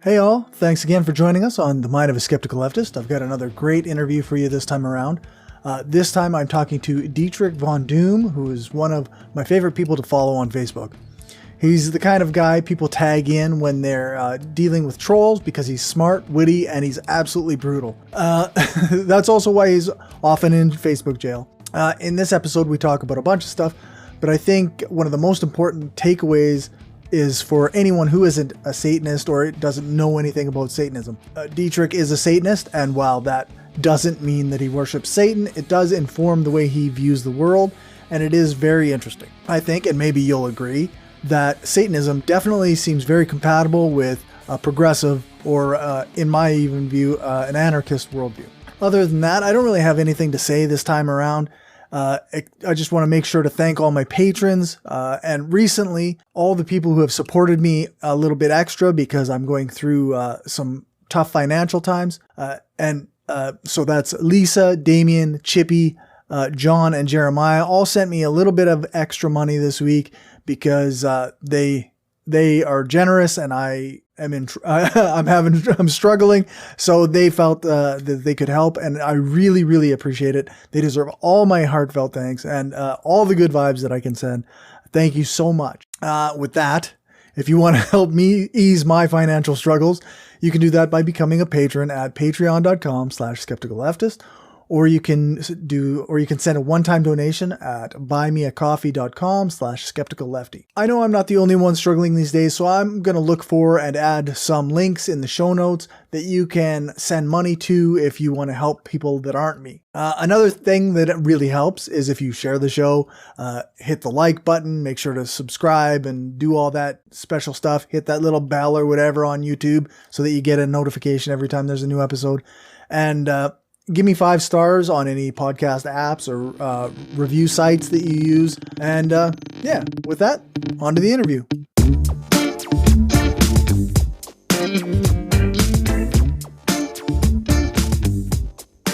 Hey all, thanks again for joining us on The Mind of a Skeptical Leftist. I've got another great interview for you this time around. This time I'm talking to Detryck Von Doom, who is one of my favorite people to follow on Facebook. He's the kind of guy people tag in when they're dealing with trolls because he's smart, witty, and he's absolutely brutal. That's also why he's often in Facebook jail. In this episode we talk about a bunch of stuff, but I think one of the most important takeaways is for anyone who isn't a Satanist or doesn't know anything about Satanism. Detryck is a Satanist, and while that doesn't mean that he worships Satan, it does inform the way he views the world, and it is very interesting. I think, and maybe you'll agree, that Satanism definitely seems very compatible with a progressive, or in my even view, an anarchist worldview. Other than that, I don't really have anything to say this time around. I just want to make sure to thank all my patrons, and recently all the people who have supported me a little bit extra because I'm going through some tough financial times. So that's Lisa, Damien, Chippy, John, and Jeremiah all sent me a little bit of extra money this week because they are generous, and I am I'm struggling. So they felt that they could help, and I really, really appreciate it. They deserve all my heartfelt thanks and all the good vibes that I can send. Thank you so much. With that, if you want to help me ease my financial struggles, you can do that by becoming a patron at patreon.com/skepticalleftist. Or you can send a one-time donation at buymeacoffee.com/skepticallefty. I know I'm not the only one struggling these days, so I'm going to look for and add some links in the show notes that you can send money to if you want to help people that aren't me. Another thing that really helps is if you share the show, hit the like button, make sure to subscribe and do all that special stuff. Hit that little bell or whatever on YouTube so that you get a notification every time there's a new episode. And, give me 5 stars on any podcast apps or review sites that you use. And yeah, with that, on to the interview.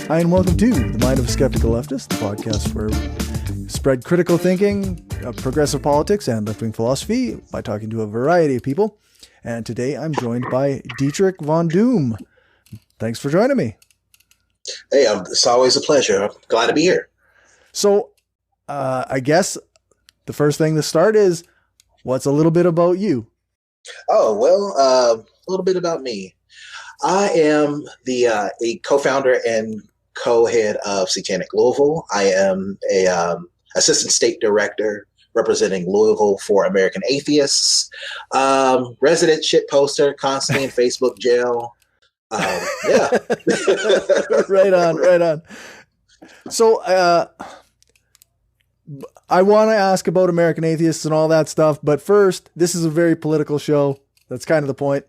Hi, and welcome to The Mind of a Skeptical Leftist, the podcast where we spread critical thinking, progressive politics, and left-wing philosophy by talking to a variety of people. And today I'm joined by Detryck Von Doom. Thanks for joining me. Hey, it's always a pleasure. I'm glad to be here. So, I guess the first thing to start is, what's a little bit about you? Oh, well, a little bit about me. I am a co-founder and co-head of Satanic Louisville. I am a assistant state director representing Louisville for American Atheists, resident shit poster, constantly in Facebook jail. Yeah. Right on. So, I want to ask about American Atheists and all that stuff, but first, this is a very political show. That's kind of the point.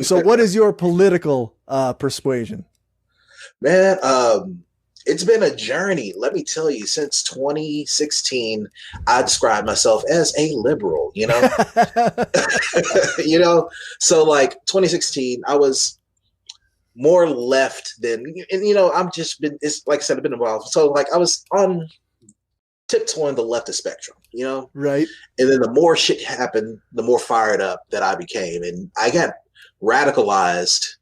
So what is your political persuasion? Man, it's been a journey. Let me tell you, since 2016, I describe myself as a liberal, you know, so like 2016, I was more left than, and it's like I said, I've been involved. So like I was on tiptoeing the leftist spectrum, right. And then the more shit happened, the more fired up that I became. And I got radicalized,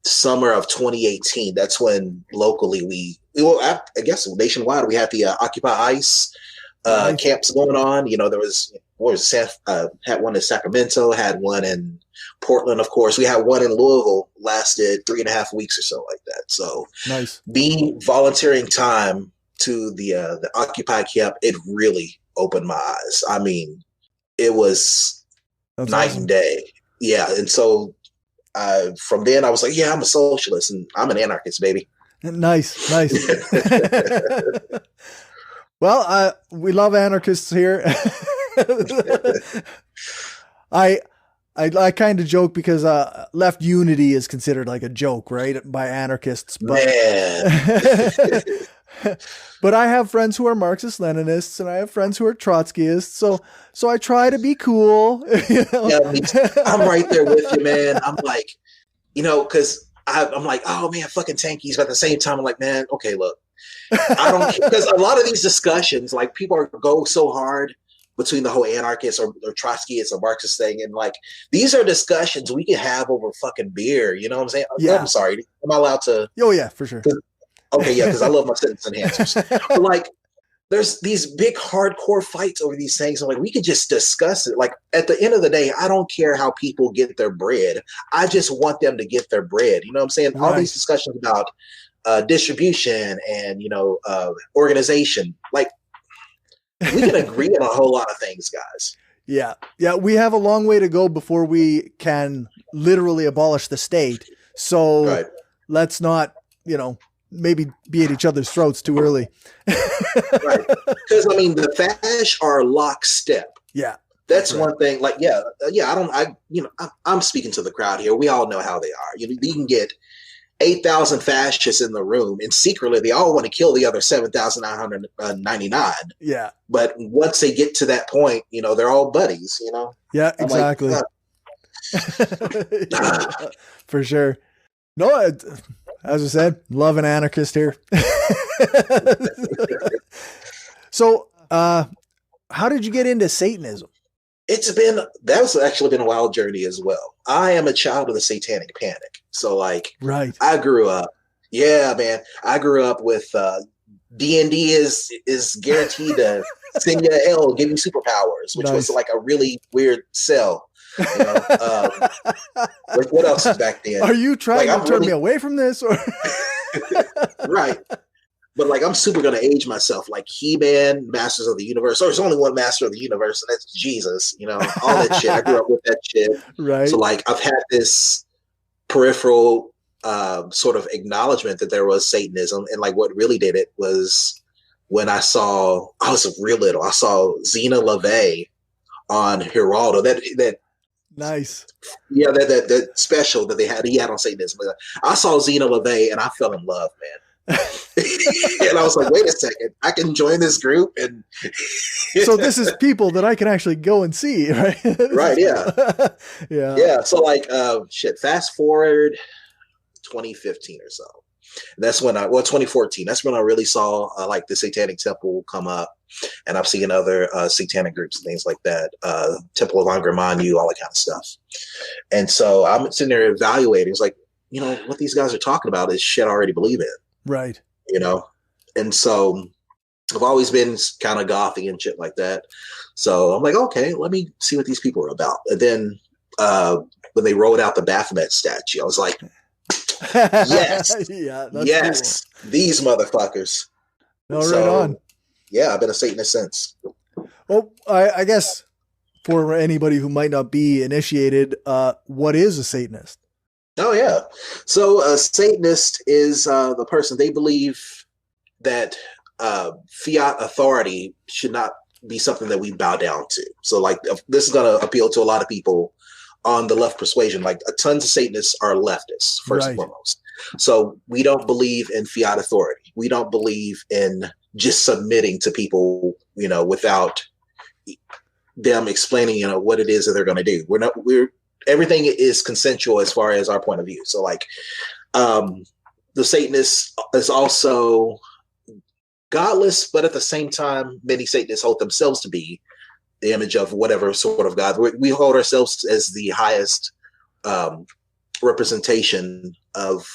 summer of 2018. That's when locally I guess nationwide we had the Occupy ICE camps going on. There was had one in Sacramento, had one in Portland, of course. We had one in Louisville, lasted 3.5 weeks or so like that. So nice. Being volunteering time to the Occupy camp, it really opened my eyes. I mean, it was That's night awesome. And day. Yeah, and so from then I was like, yeah, I'm a socialist and I'm an anarchist, baby. Nice. Well, we love anarchists here. I kind of joke because left unity is considered like a joke, right, by anarchists. But but I have friends who are Marxist-Leninists, and I have friends who are Trotskyists. So I try to be cool. Yeah, I'm right there with you, man. I'm like, because I'm like, oh man, fucking tankies. But at the same time, I'm like, man, okay, look, I don't, because a lot of these discussions, like people go so hard, between the whole anarchist or Trotsky is a Marxist thing. And like, these are discussions we can have over fucking beer. You know what I'm saying? Yeah. I'm sorry. Am I allowed to? Oh yeah, for sure. Okay. Yeah. Cause I love my sentence enhancers. But like, there's these big hardcore fights over these things. I'm like, we could just discuss it. Like at the end of the day, I don't care how people get their bread. I just want them to get their bread. You know what I'm saying? All these discussions about distribution and, organization, like, we can agree on a whole lot of things, guys. Yeah. Yeah. We have a long way to go before we can literally abolish the state. So let's not, maybe be at each other's throats too early. Right. Because I mean, the fash are lockstep. Yeah. That's one thing. Like, I'm speaking to the crowd here. We all know how they are. You can get 8,000 fascists in the room, and secretly they all want to kill the other 7,999. Yeah. But once they get to that point, they're all buddies, Yeah, exactly. For sure. No, as I said, love an anarchist here. So, how did you get into Satanism? That's actually been a wild journey as well. I am a child of the Satanic Panic. So like, I grew up, I grew up with D&D is guaranteed to send you to hell, give you superpowers, which was like a really weird sell. Like what else is back then? Are you trying to turn me away from this? Or? Right. But like, I'm super going to age myself, like He-Man, Masters of the Universe. There's only one Master of the Universe, and that's Jesus. All that shit. I grew up with that shit. Right. So like, I've had this peripheral sort of acknowledgement that there was Satanism, and like what really did it was when I was real little. I saw Zena LaVey on Geraldo. That nice. Yeah, that special that he had on Satanism. I saw Zena LaVey, and I fell in love, man. And I was like, wait a second, I can join this group. And so this is people that I can actually go and see, right? Right. Yeah. Yeah. So like, fast forward 2015 or so. That's when 2014, that's when I really saw like the Satanic Temple come up, and I've seen other satanic groups and things like that, Temple of Angkor Manu, all that kind of stuff. And so I'm sitting there evaluating. It's like, what these guys are talking about is shit I already believe in. Right. And so I've always been kind of gothy and shit like that. So I'm like, okay, let me see what these people are about. And then when they rolled out the Baphomet statue, I was like, yes, yes, cool. These motherfuckers. No, so, right on. Yeah, I've been a Satanist since. Well, I guess for anybody who might not be initiated, what is a Satanist? Oh, yeah. So a Satanist is the person, they believe that fiat authority should not be something that we bow down to. So like, this is going to appeal to a lot of people on the left persuasion. Like tons of Satanists are leftists, first and foremost. So we don't believe in fiat authority. We don't believe in just submitting to people, without them explaining, what it is that they're going to do. Everything is consensual as far as our point of view. So like, the Satanist is also godless, but at the same time, many Satanists hold themselves to be the image of whatever sort of God. We hold ourselves as the highest representation of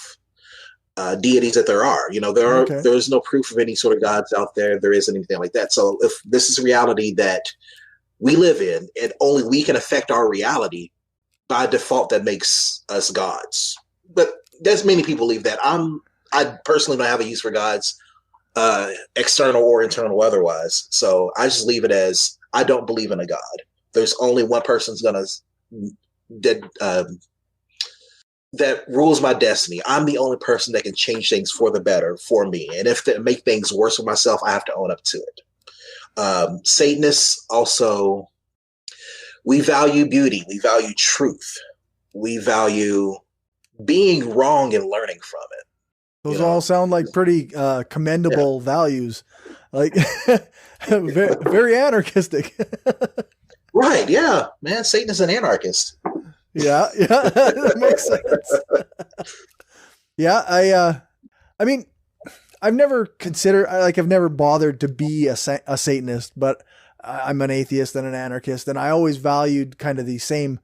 deities that there are. There's no proof of any sort of gods out there. There isn't anything like that. So if this is a reality that we live in, and only we can affect our reality, by default, that makes us gods. But there's many people believe that. I personally don't have a use for gods, external or internal otherwise. So I just leave it as, I don't believe in a God. There's only one person's that rules my destiny. I'm the only person that can change things for the better for me. And if they make things worse for myself, I have to own up to it. Satanists also, we value beauty. We value truth. We value being wrong and learning from it. Those all sound like pretty commendable values. Like very, very anarchistic. Right. Yeah, man. Satan is an anarchist. Yeah. That makes sense. Yeah. I mean, I've never considered, I've never bothered to be a Satanist, but I'm an atheist and an anarchist, and I always valued kind of the same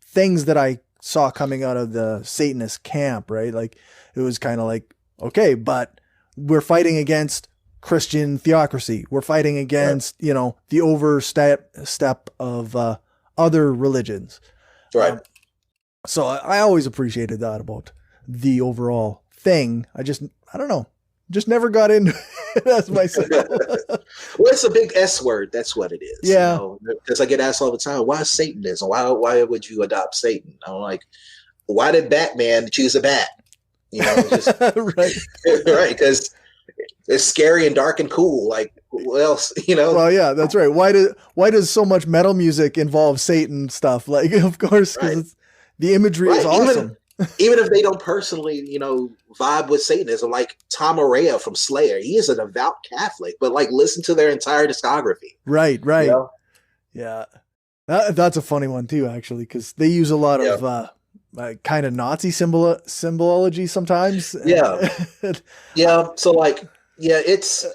things that I saw coming out of the Satanist camp, right? Like it was kind of like, okay, but we're fighting against Christian theocracy. We're fighting against, you know, the overstep of other religions. Right. So I always appreciated that about the overall thing. I don't know, just never got into it as myself. Well, it's a big S word. That's what it is. Yeah. You know? Because I get asked all the time, why Satanism? Why would you adopt Satan? I'm like, why did Batman choose a bat? You know, just, right. Right. Because it's scary and dark and cool. Like, what else? You know? Well, yeah, that's right. Why does so much metal music involve Satan stuff? Like, of course, because the imagery is awesome. Even if they don't personally, you know, vibe with Satanism, like Tom Araya from Slayer, he is an devout Catholic, but like listen to their entire discography. Right. You know? Yeah. That's a funny one too, actually, because they use a lot of kind of Nazi symbology sometimes. Yeah. Yeah. So like, yeah, it's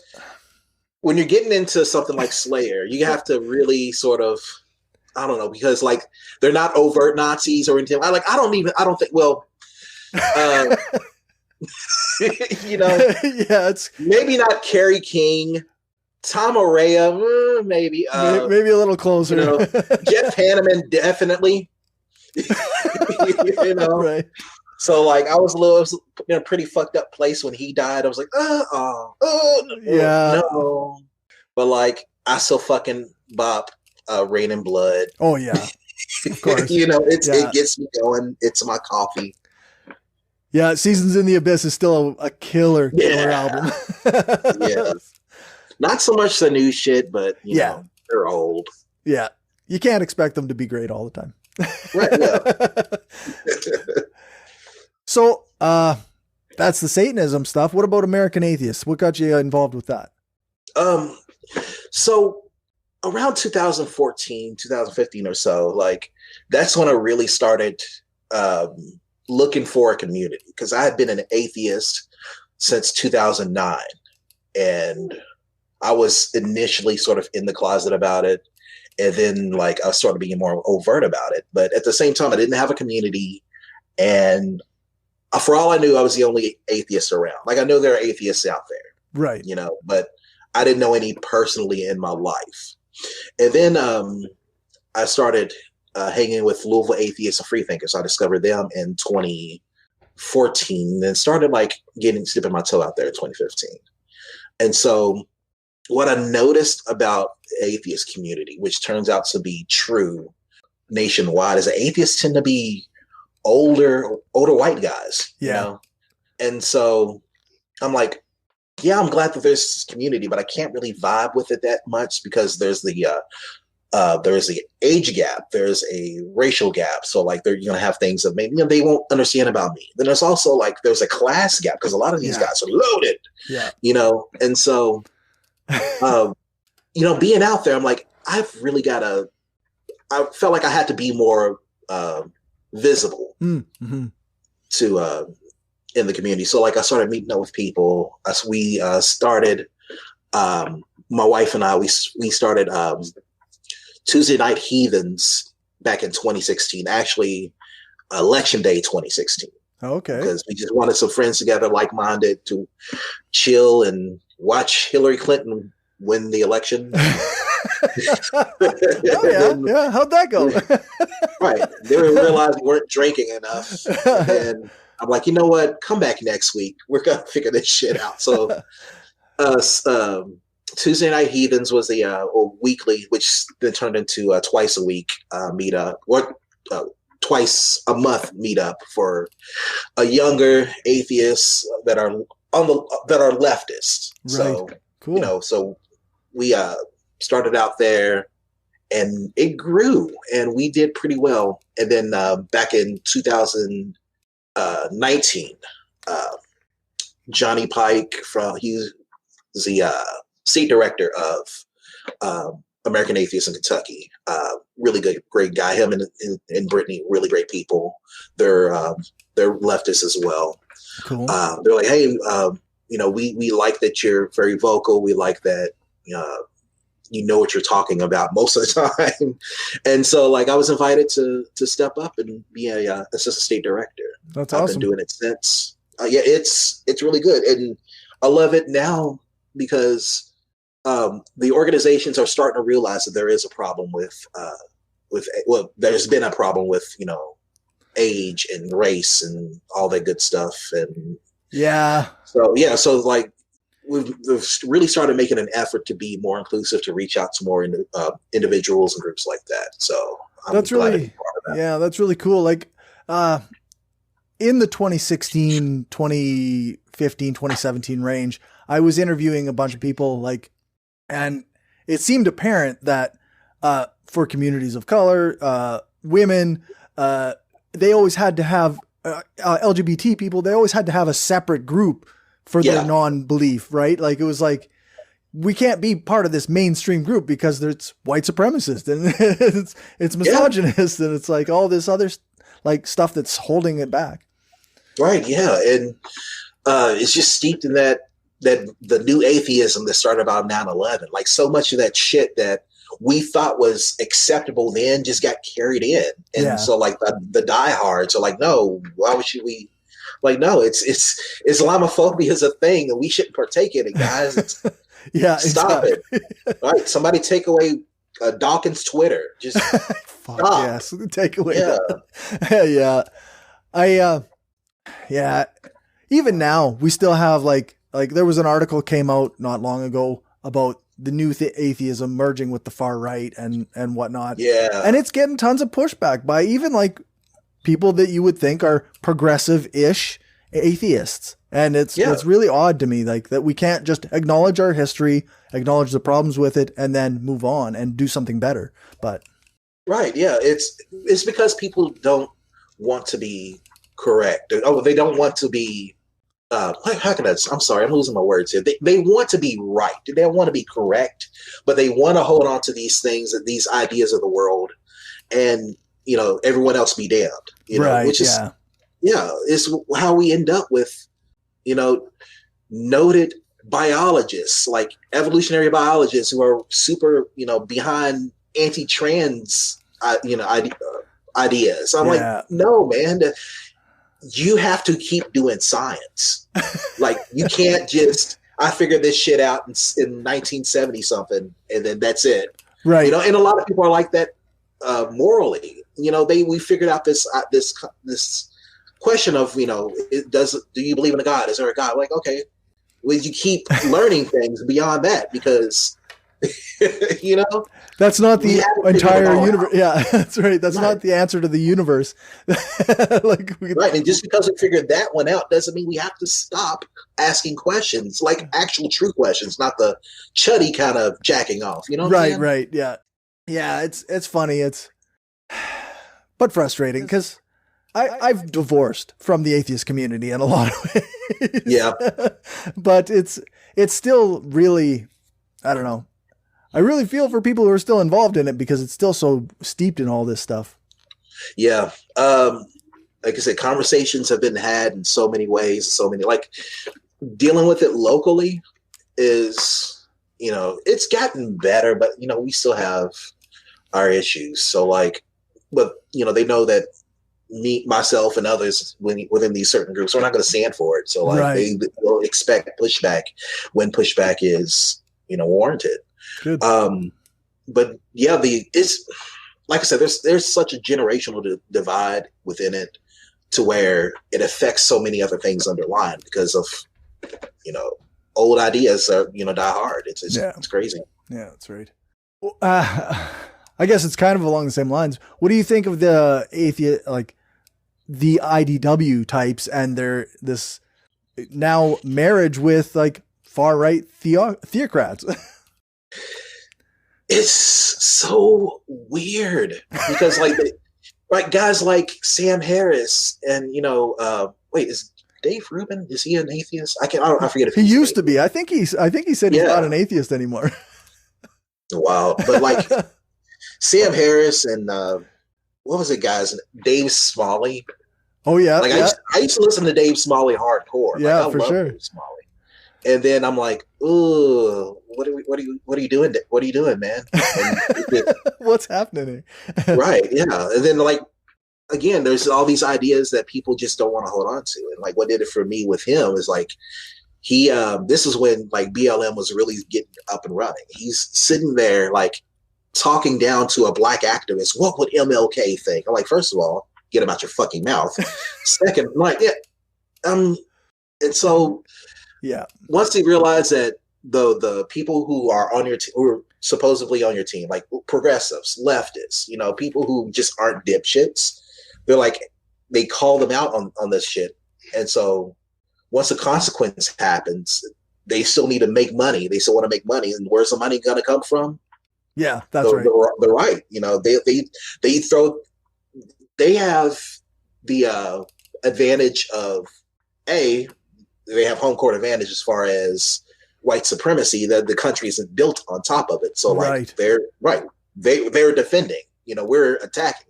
when you're getting into something like Slayer, you have to really sort of, I don't know, because like they're not overt Nazis or anything. I don't think, well, you know, yeah, it's maybe not Kerry King, Tom Araya, maybe a little closer. You know, Jeff Hanneman, definitely. You know, right. So like I was in a pretty fucked up place when he died. I was like, no. But like I still fucking bop Rain and Blood. Oh yeah, of course. You know, it gets me going. It's my coffee. Yeah, Seasons in the Abyss is still a killer album. Yeah, not so much the new shit, but you know, they're old. Yeah, you can't expect them to be great all the time. Right. Yeah. So that's the Satanism stuff. What about American Atheists? What got you involved with that? So around 2014, 2015 or so, like that's when I really started looking for a community, because I had been an atheist since 2009, and I was initially sort of in the closet about it, and then like I started being more overt about it. But at the same time, I didn't have a community, and for all I knew, I was the only atheist around. Like I know there are atheists out there, right? You know, but I didn't know any personally in my life. And then I started hanging with Louisville Atheists and Freethinkers. I discovered them in 2014 and started like dipping my toe out there in 2015. And so what I noticed about the atheist community, which turns out to be true nationwide, is that atheists tend to be older white guys. Yeah. You know? And so I'm like, yeah, I'm glad that there's this community, but I can't really vibe with it that much because there's the age gap, there's a racial gap. So like they're gonna have things that maybe they won't understand about me. Then there's also like there's a class gap because a lot of these guys are loaded. Yeah. You know, and so you know, being out there, I'm like, I felt like I had to be more visible to in the community. So like I started meeting up with people. We started, my wife and I, we started Tuesday Night Heathens back in 2016, actually election day 2016. Okay. Because we just wanted some friends together, like-minded, to chill and watch Hillary Clinton win the election. Oh yeah. How'd that go? Right. Then we realized we weren't drinking enough. And I'm like, you know what? Come back next week. We're gonna figure this shit out. So, Tuesday Night Heathens was a weekly, which then turned into a twice a week meetup, or twice a month meetup for a younger atheists that are leftists. Right. So cool. You know, so we started out there, and it grew, and we did pretty well. And then back in 2019, Johnny Pike he's the state director of American Atheists in Kentucky. Really great guy. Him and Brittany, really great people. They're leftists as well. Cool. They're like, hey, you know, we like that you're very vocal. We like that you know what you're talking about most of the time. And so like I was invited to step up and be a assistant state director. That's I've awesome. been doing it since. Yeah, it's really good, and I love it now because the organizations are starting to realize that there is a problem with there's been a problem with age and race and all that good stuff, and so like we've really started making an effort to be more inclusive, to reach out to more individuals and groups like that. So that's really that's really cool. Like in the 2016, 2015, 2017 range, I was interviewing a bunch of people, and it seemed apparent that for communities of color, women, they always had to have LGBT people. They always had to have a separate group for their non-belief, right? Like it was like, we can't be part of this mainstream group because it's white supremacist and it's misogynist and it's like all this other like stuff that's holding it back. Right. Yeah. And it's just steeped in that the new atheism that started about 9/11, like so much of that shit that we thought was acceptable then just got carried in. And so like the diehards are like, no, why should we? Like, no, it's Islamophobia is a thing and we shouldn't partake in it, guys. Stop it. All right. Somebody take away Dawkins' Twitter. Just stop. Yes. Take away. Yeah. Even now we still have like there was an article came out not long ago about the new atheism merging with the far right and whatnot. Yeah. And it's getting tons of pushback by even like people that you would think are progressive-ish atheists. And it's really odd to me, like that we can't just acknowledge our history, acknowledge the problems with it, and then move on and do something better. But right. Yeah. It's because people don't want to be correct. Oh, they don't want to be, I'm sorry, I'm losing my words here. They want to be right. They don't want to be correct, but they want to hold on to these things, these ideas of the world, and everyone else be damned. Which is is how we end up with noted biologists, like evolutionary biologists who are super behind anti-trans ideas. I'm like, no, man. You have to keep doing science. Like you can't just, I figured this shit out in 1970 something, and then that's it. Right. And a lot of people are like that morally. We figured out this question of, do you believe in a God? Is there a God? Like, okay, well, you keep learning things beyond that because that's not the entire universe. Yeah, that's right. That's not the answer to the universe. Right. And just because we figured that one out doesn't mean we have to stop asking questions, like actual true questions, not the chuddy kind of jacking off. Right. Yeah. Yeah. It's funny. But frustrating because I've divorced from the atheist community in a lot of ways. Yeah. But it's still really, I don't know. I really feel for people who are still involved in it because it's still so steeped in all this stuff. Yeah. Like I said, conversations have been had in so many ways, like dealing with it locally is, it's gotten better, but we still have our issues. So but they know that myself and others within these certain groups, we're not going to stand for it. So they will expect pushback when pushback is, warranted. Good. But yeah, it's like I said, there's such a generational divide within it to where it affects so many other things underlying because of, old ideas are, die hard. It's crazy. Yeah, that's right. I guess it's kind of along the same lines. What do you think of the atheist, like the IDW types and this now marriage with like far right theocrats? It's so weird because guys like Sam Harris and is Dave Rubin, is he an atheist? I forget if he used to be. I think he said he's not an atheist anymore. Wow. But Sam Harris and what was it, guys? Dave Smalley. Oh yeah. I used to listen to Dave Smalley hardcore. Yeah, for sure. Dave Smalley. And then I'm like, ooh, what are you doing? What are you doing, man? And What's happening? right, yeah. And then like again, there's all these ideas that people just don't want to hold on to. And like what did it for me with him is like he this is when like BLM was really getting up and running. He's sitting there like talking down to a black activist. What would MLK think? I'm like, first of all, get him out your fucking mouth. Second, I'm like, yeah, and so Yeah. once he realized that the people who are on your team, who are supposedly on your team, like progressives, leftists, you know, people who just aren't dipshits, they're like, they call them out on this shit. And so once a consequence happens, they still need to make money. They still want to make money. And where's the money going to come from? Yeah, that's right. The right. You know, they have the advantage of they have home court advantage as far as white supremacy, that the country isn't built on top of it. So like they're defending, you know, we're attacking.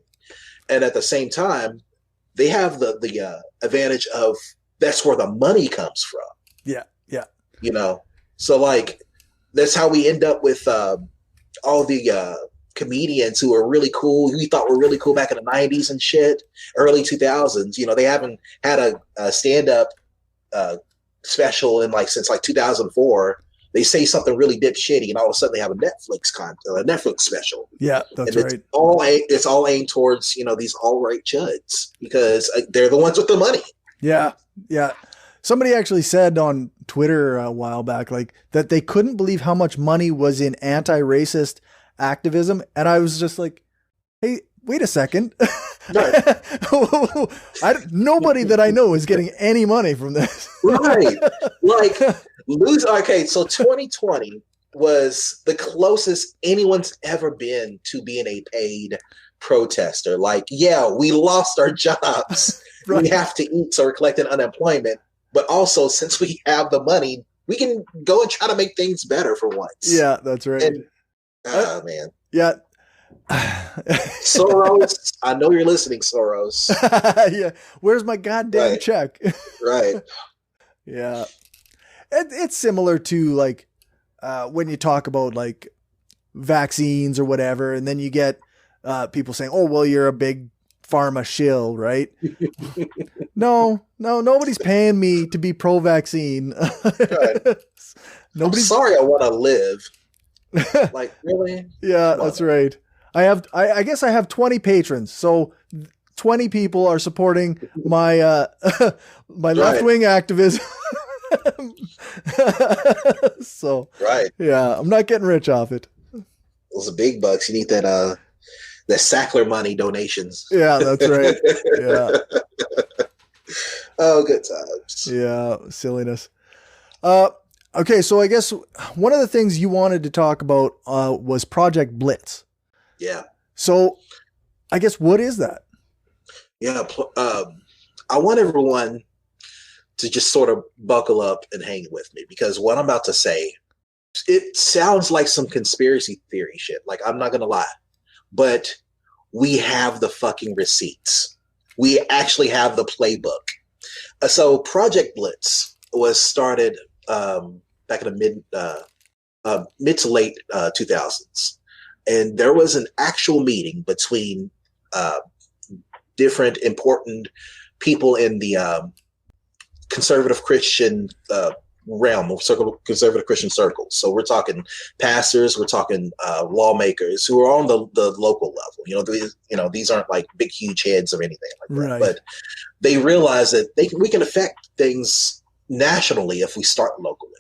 And at the same time, they have the advantage of that's where the money comes from. Yeah. Yeah. You know, so like that's how we end up with all the comedians who are really cool. We thought were really cool back in the 90s and shit, early 2000s. You know, they haven't had a stand-up special in like since like 2004. They say something really dipshitty, and all of a sudden they have a Netflix special. Yeah, that's and right. It's all aimed towards, you know, these alt-right chuds because they're the ones with the money. Yeah, yeah. Somebody actually said on Twitter a while back, like that they couldn't believe how much money was in anti-racist activism, and I was just like, "Hey, wait a second." Right. Nobody that I know is getting any money from this. Right. Like okay, so 2020 was the closest anyone's ever been to being a paid protester. Like, yeah, we lost our jobs. Right. We have to eat, so we're collecting unemployment. But also, since we have the money, we can go and try to make things better for once. Yeah, that's right. And, man. Yeah. Soros, I know you're listening, Soros. Yeah. Where's my goddamn check? Right. Yeah. It's similar to like when you talk about like vaccines or whatever, and then you get people saying, "Oh, well, you're a big pharma shill," right? No, nobody's paying me to be pro-vaccine. Right. I'm sorry, I want to live. Like, really? Yeah, that's right. I guess I have 20 patrons, so 20 people are supporting my my left-wing activism. So right. Yeah, I'm not getting rich off it. Those are big bucks. You need that Sackler money donations. Yeah, that's right. Yeah. Oh, good times. Yeah, silliness. Okay, so I guess one of the things you wanted to talk about was Project Blitz. Yeah. So I guess what is that? Yeah, I want everyone to just sort of buckle up and hang with me, because what I'm about to say, it sounds like some conspiracy theory shit. Like, I'm not going to lie, but we have the fucking receipts. We actually have the playbook. So Project Blitz was started back in the mid to late 2000s. And there was an actual meeting between different important people in the conservative Christian realm of conservative Christian circles. So we're talking pastors, we're talking lawmakers who are on the local level. These aren't like big, huge heads or anything like that. Right. But they realize that we can affect things nationally if we start locally.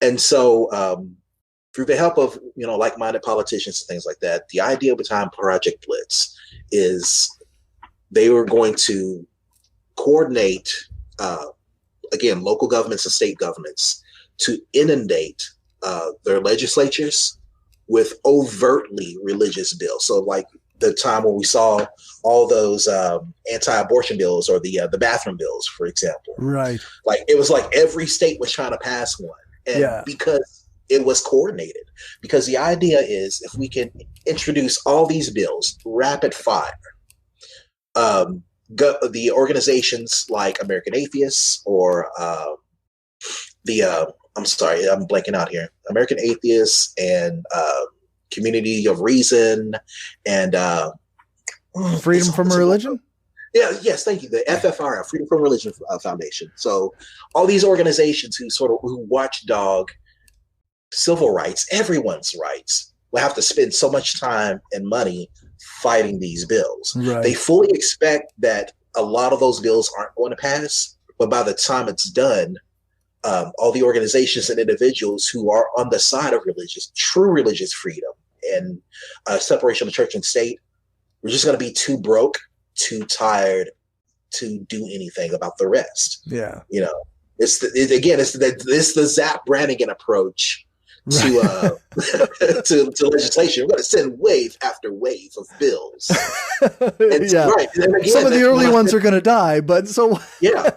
And so through the help of like-minded politicians and things like that, the idea behind Project Blitz is they were going to coordinate again, local governments and state governments to inundate their legislatures with overtly religious bills. So like the time when we saw all those anti-abortion bills or the bathroom bills, for example. Right. Like it was like every state was trying to pass one. And because it was coordinated, because the idea is if we can introduce all these bills rapid fire, the organizations like American Atheists or the I'm sorry, I'm blanking out here. American Atheists and Community of Reason and Freedom from Religion. Yeah, yes, thank you. The FFRF, Freedom from Religion Foundation. So all these organizations who watchdog civil rights, everyone's rights, will have to spend so much time and money fighting these bills. Right. They fully expect that a lot of those bills aren't going to pass, but by the time it's done, all the organizations and individuals who are on the side of true religious freedom and separation of church and state, we're just going to be too broke, too tired to do anything about the rest. Yeah. It's the Zap Brannigan approach to to legislation. We're going to send wave after wave of bills. Yeah. Right. Again, some of the early ones are going to die, but so yeah,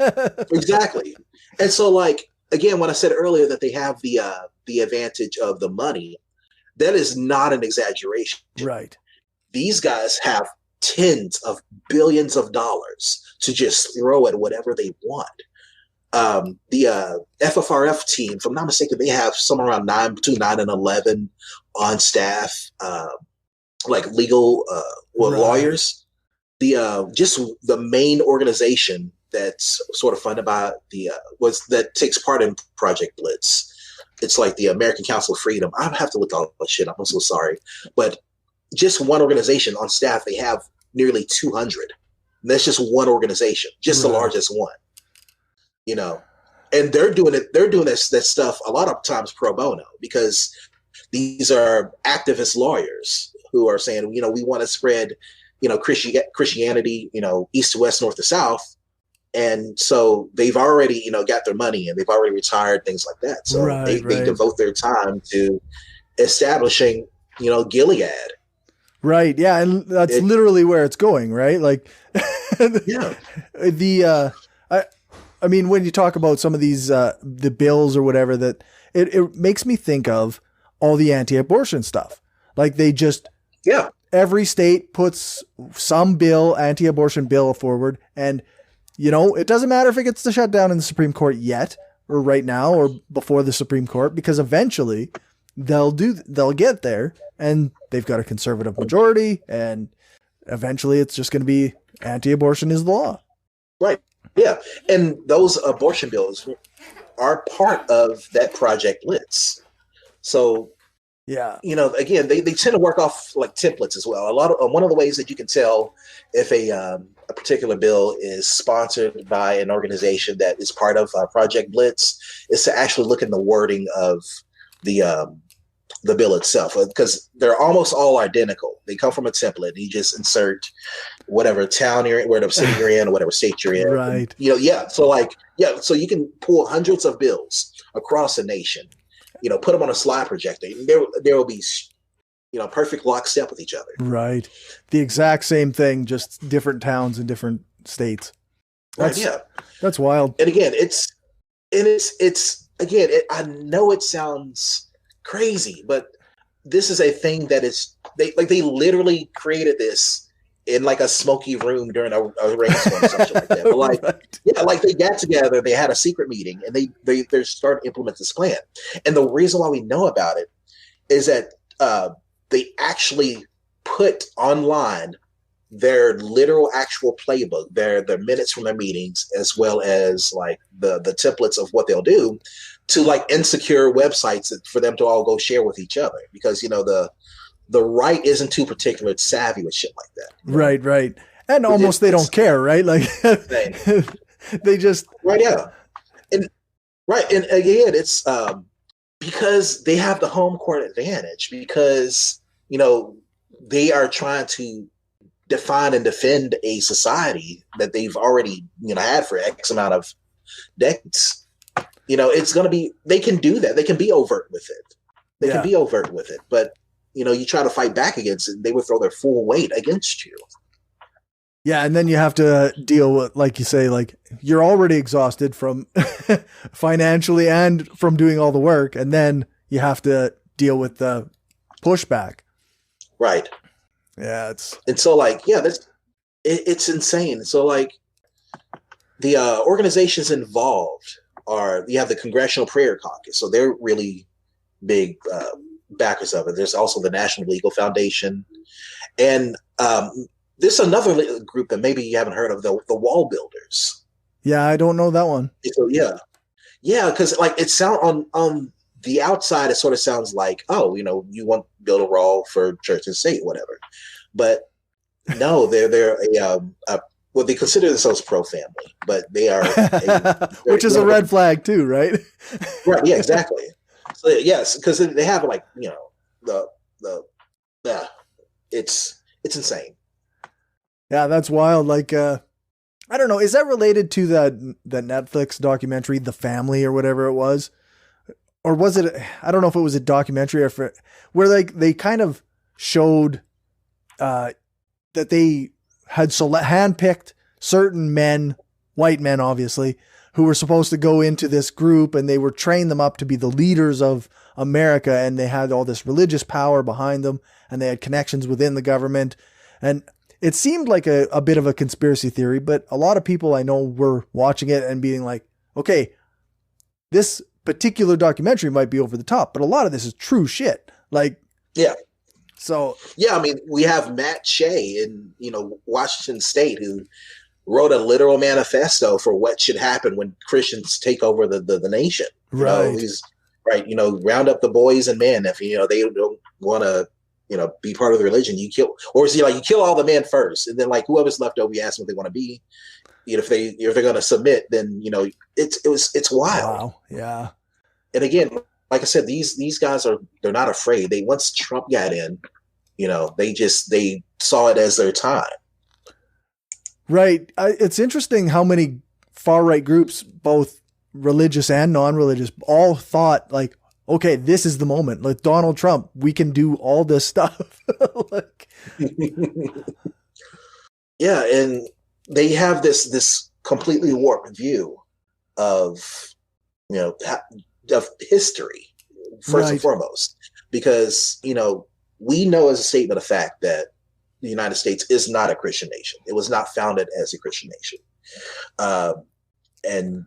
exactly. And so, like, again, when I said earlier that they have the advantage of the money, that is not an exaggeration. Right. These guys have tens of billions of dollars to just throw at whatever they want. The FFRF team, if I'm not mistaken, they have somewhere around between 9 and 11 on staff, like legal lawyers. Just the main organization that's sort of funded by that takes part in Project Blitz. It's like the American Council of Freedom. I have to look all that shit up. I'm so sorry, but just one organization on staff, they have nearly 200. And that's just one organization, just the largest one. And they're doing it. They're doing that stuff a lot of times pro bono, because these are activist lawyers who are saying, we want to spread, Christianity, east to west, north to south. And so they've already, got their money and they've already retired, things like that. So they devote their time to establishing, Gilead. Right. Yeah. And that's literally where it's going, right? Like, yeah. I mean, when you talk about some of these, the bills or whatever, that it makes me think of all the anti-abortion stuff. Like every state puts some anti-abortion bill forward. And, it doesn't matter if it gets to shut down in the Supreme Court yet or right now or before the Supreme Court, because eventually they'll get there and they've got a conservative majority. And eventually it's just going to be anti-abortion is the law. Right. Yeah, and those abortion bills are part of that Project Blitz. So, yeah, again, they tend to work off like templates as well. One of the ways that you can tell if a particular bill is sponsored by an organization that is part of Project Blitz is to actually look in the wording of the bill itself, because they're almost all identical. They come from a template. You just insert whatever town you're in, whatever city you're in, or whatever state you're in. Right. So you can pull hundreds of bills across a nation, put them on a slide projector. There will be, perfect lockstep with each other. Right. The exact same thing, just different towns in different states. That's wild. And again, I know it sounds crazy, but this is a thing that they literally created this in like a smoky room during a rainstorm or something like that. But they got together, they had a secret meeting, and they started to implement this plan. And the reason why we know about it is that they actually put online their literal actual playbook, their minutes from their meetings, as well as like the templates of what they'll do to like insecure websites for them to all go share with each other, because the right isn't too particular savvy with shit like that. Right. And almost they don't care, right? Like they just And again, it's because they have the home court advantage, because they are trying to define and defend a society that they've already had for X amount of decades. It's going to be, they can do that. They can be overt with it. But, you try to fight back against it, they would throw their full weight against you. Yeah. And then you have to deal with, like you say, like you're already exhausted from financially and from doing all the work. And then you have to deal with the pushback. Right. Yeah. It's insane. So like the organizations involved you have the Congressional Prayer Caucus, so they're really big backers of it. There's also the National Legal Foundation, and there's another group that maybe you haven't heard of, the Wall Builders. Yeah, I don't know that one. So yeah, because like it sound on the outside, it sort of sounds like, oh, you want to build a wall for church and state, whatever. But no, they're a well, they consider themselves pro-family, but they are, which is a red flag too, right? Right. Yeah, exactly. So yes, because they have like it's insane. Yeah, that's wild. Like, I don't know. Is that related to the Netflix documentary, The Family, or whatever it was? Or was it, I don't know if it was a documentary or where like they kind of showed that they had handpicked certain men, white men, obviously, who were supposed to go into this group, and they were trained them up to be the leaders of America. And they had all this religious power behind them, and they had connections within the government. And it seemed like a bit of a conspiracy theory, but a lot of people I know were watching it and being like, okay, this particular documentary might be over the top, but a lot of this is true shit. Like, yeah. So, yeah, I mean, we have Matt Shea in, Washington State, who wrote a literal manifesto for what should happen when Christians take over the nation. Right. He's right. Round up the boys and men. If, they don't want to, be part of the religion, you kill, or is he like, you kill all the men first, and then like whoever's left over, you ask them what they want to be. If they're going to submit, then, it's wild. Wow. Yeah. And again, like I said, these guys they're not afraid. Once Trump got in, they saw it as their time. Right. It's interesting how many far right groups, both religious and non-religious, all thought like, okay, this is the moment. Like Donald Trump, we can do all this stuff. Like, yeah, and they have this completely warped view of of history, first and foremost, because we know as a statement of fact that the United States is not a Christian nation. It was not founded as a Christian nation, and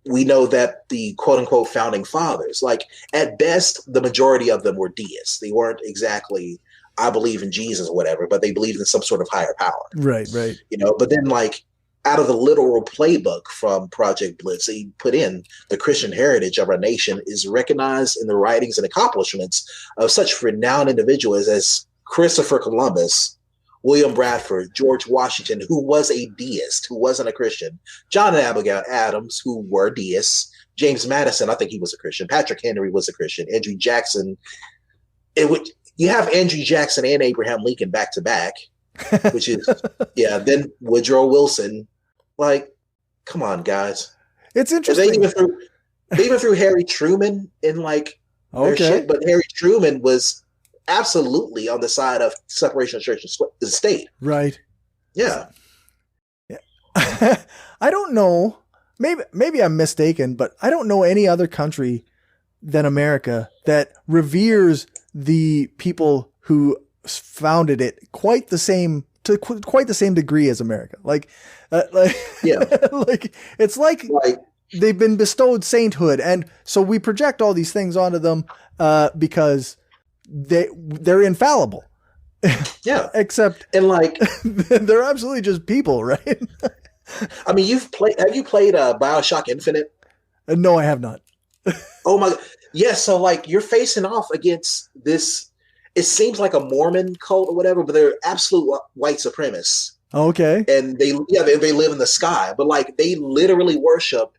we know that the quote unquote founding fathers, like at best, the majority of them were deists. They weren't exactly, I believe in Jesus or whatever, but they believed in some sort of higher power. Right. But then like out of the literal playbook from Project Blitz, they put in the Christian heritage of our nation is recognized in the writings and accomplishments of such renowned individuals as Christopher Columbus, William Bradford, George Washington, who was a deist, who wasn't a Christian, John and Abigail Adams, who were deists, James Madison, I think he was a Christian, Patrick Henry was a Christian, Andrew Jackson. You have Andrew Jackson and Abraham Lincoln back to back, which is, then Woodrow Wilson. Like, come on, guys. It's interesting. They even threw Harry Truman in like their shit, but Harry Truman was absolutely on the side of separation of church and state. Right. Yeah. I don't know. Maybe I'm mistaken, but I don't know any other country than America that reveres the people who founded it quite the same degree as America. Like it's like they've been bestowed sainthood, and so we project all these things onto them because they're infallible. Yeah. Except and like they're absolutely just people, right? I mean, have you played Bioshock Infinite? No, I have not. Oh my God. Yeah, so like you're facing off against this, it seems like a Mormon cult or whatever, but they're absolute white supremacists. Okay. And they live in the sky, but like they literally worship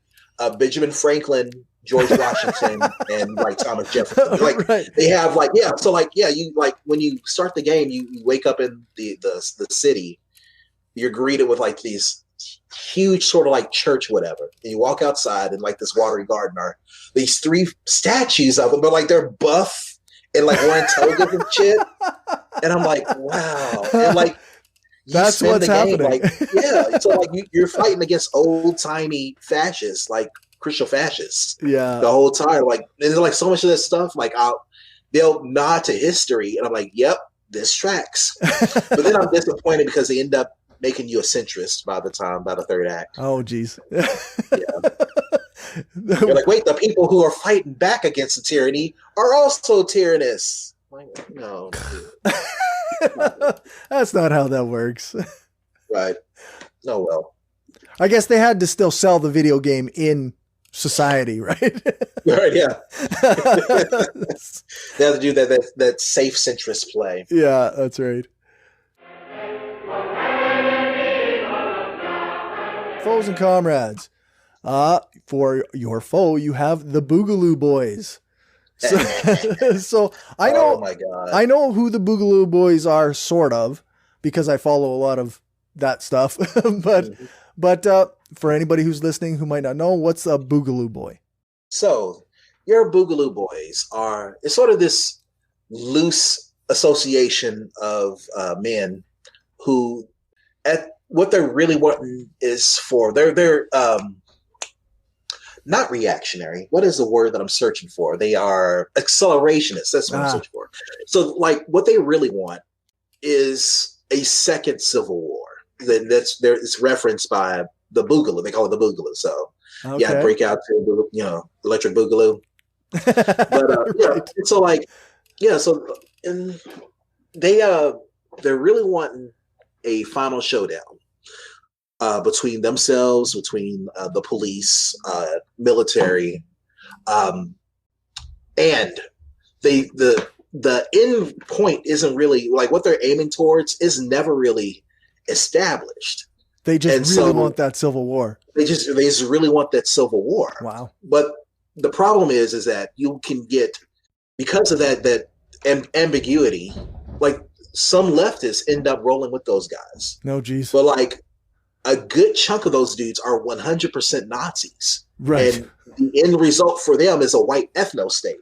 Benjamin Franklin, George Washington, and like Thomas Jefferson. Like right. They have like, so like, you like when you start the game, you wake up in the city, you're greeted with like these huge sort of like church, whatever. And you walk outside and like this watery garden are these 3 statues of them, but like they're buff and like wearing togas and shit. And I'm like, wow. And like, that's what's happening. Like, yeah. So like you're fighting against old timey fascists, like Christian fascists. Yeah. The whole time. Like there's like so much of this stuff, like they'll nod to history and I'm like, yep, this tracks. But then I'm disappointed because they end up making you a centrist by the third act. Oh, geez. Yeah. You're like, wait, the people who are fighting back against the tyranny are also tyrannous. Like, no. That's not how that works. Right. Oh, well. I guess they had to still sell the video game in society, right? Right, yeah. They have to do that safe centrist play. Yeah, that's right. Foes and comrades. For your foe, you have the Boogaloo Boys. So I know, oh my God. I know who the Boogaloo Boys are, sort of, because I follow a lot of that stuff. But for anybody who's listening who might not know, what's a Boogaloo Boy? So your Boogaloo Boys it's sort of this loose association of men who, at what they're really wanting is for they're not reactionary. What is the word that I'm searching for? They are accelerationists. That's what I'm searching for. So, like, what they really want is a second civil war. Then it's referenced by the Boogaloo. They call it the Boogaloo. So, yeah, break out to electric Boogaloo. But yeah, so like, yeah, so and they're really wanting a final showdown between themselves, between the police, military, and the end point isn't really like what they're aiming towards is never really established. They just really want that civil war. They just really want that civil war. Wow. But the problem is that you can get, because of that ambiguity, like some leftists end up rolling with those guys. No, geez. But like a good chunk of those dudes are 100% Nazis. Right. And the end result for them is a white ethno state.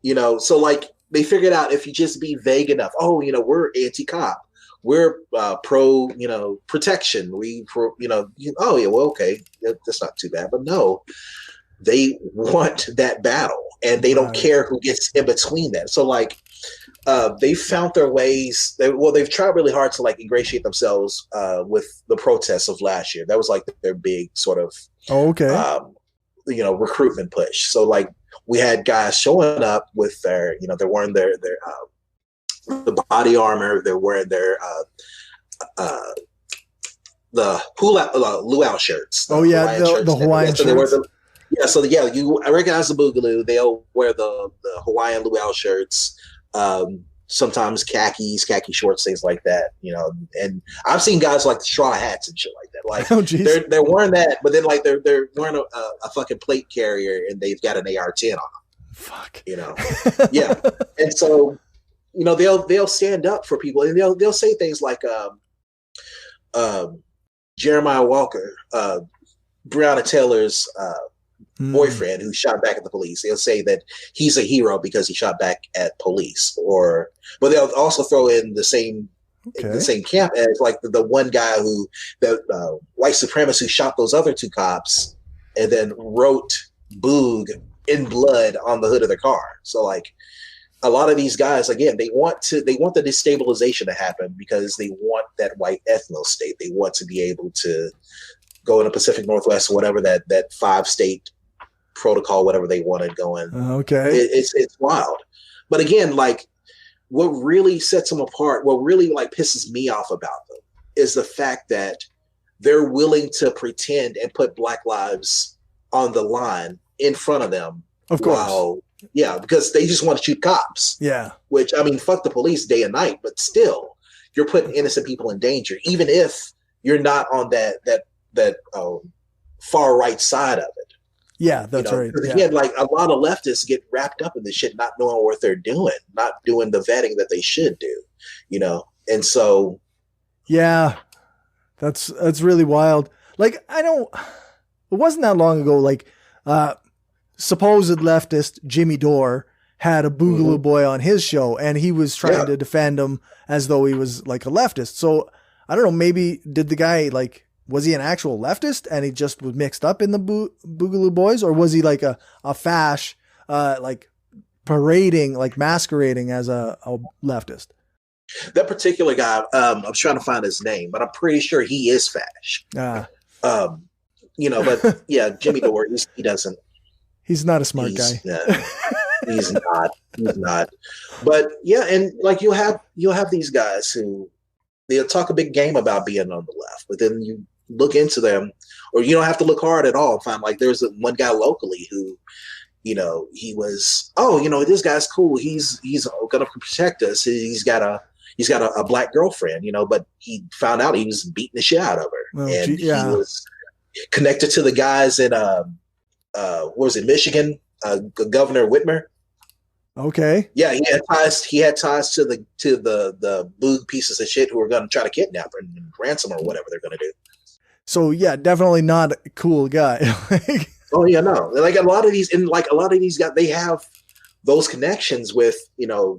So like they figured out if you just be vague enough, we're anti-cop. We're pro, protection. Oh yeah, well, okay, that's not too bad. But no, they want that battle, and they don't care who gets in between that. So like, they found their ways. They've tried really hard to like ingratiate themselves with the protests of last year. That was like their big sort of recruitment push. So like we had guys showing up with their, they're wearing their the body armor. They're wearing their the luau shirts. The Hawaiian shirts. I recognize the Boogaloo. They'll wear the Hawaiian luau shirts. Sometimes khaki shorts, things like that. And I've seen guys like the straw hats and shit like that. Like they're wearing that, but then like they're wearing a fucking plate carrier and they've got an AR-10 on them. Fuck. Yeah. And so, they'll stand up for people, and they'll say things like Jeremiah Walker, Breonna Taylor's boyfriend who shot back at the police. They'll say that he's a hero because he shot back at police, but they'll also throw in the same camp as like the one guy the white supremacist who shot those other two cops and then wrote Boog in blood on the hood of their car. So like a lot of these guys, again, they want the destabilization to happen because they want that white ethno state. They want to be able to go in the Pacific Northwest or whatever that 5-state protocol, whatever they wanted going. Okay. It's wild. But again, like what really sets them apart, what really like pisses me off about them is the fact that they're willing to pretend and put Black lives on the line in front of them. Of course. Yeah, because they just want to shoot cops. Yeah. Which, I mean, fuck the police day and night, but still, you're putting innocent people in danger, even if you're not on that far right side of it. Yeah, that's right. Again, like a lot of leftists get wrapped up in this shit, not knowing what they're doing, not doing the vetting that they should do, and so. Yeah, that's really wild. Like, it wasn't that long ago, like, supposed leftist Jimmy Dore had a Boogaloo Boy on his show, and he was trying to defend him as though he was like a leftist. So I don't know, maybe did the guy like, was he an actual leftist and he just was mixed up in the Boogaloo Boys, or was he like a fash, like parading, like masquerading as a leftist? That particular guy, I'm trying to find his name, but I'm pretty sure he is fash. But yeah, Jimmy Dore, he doesn't. He's not a smart guy. He's not. He's not. But yeah, and like you'll have these guys who they'll talk a big game about being on the left, but then you look into them, or you don't have to look hard at all and find like there's one guy locally who, he was, this guy's cool. He's gonna protect us. He's got a black girlfriend, but he found out he was beating the shit out of her, he was connected to the guys in what was it, Michigan, Governor Whitmer. Okay. Yeah, he had ties to the boog pieces of shit who were going to try to kidnap her and ransom her or whatever they're going to do. So yeah, definitely not a cool guy. Oh yeah, no. Like a lot of these guys, they have those connections with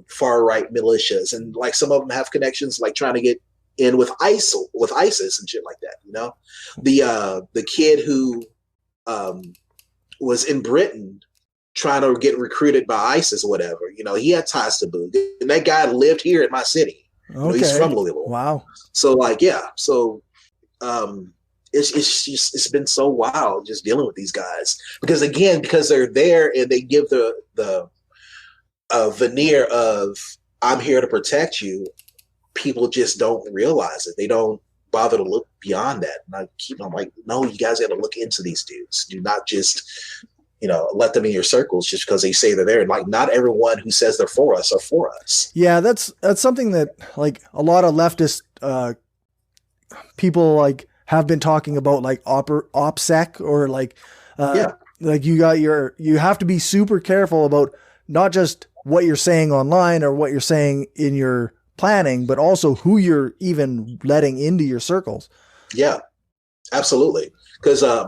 far right militias, and like some of them have connections like trying to get in with ISIS and shit like that. The kid who was in Britain trying to get recruited by ISIS or whatever, he had ties to Boog, and that guy lived here in my city. Okay. He's from Louisville. Wow. So it's been so wild just dealing with these guys because they're there and they give the veneer of I'm here to protect you. People just don't realize it. They don't bother to look beyond that. And I'm like, no, you guys got to look into these dudes. Do not just, let them in your circles just because they say they're there. And like, not everyone who says they're for us are for us. Yeah, that's something that like a lot of leftist people like have been talking about, like OPSEC or like you have to be super careful about not just what you're saying online or what you're saying in your planning, but also who you're even letting into your circles. Yeah, absolutely. Because a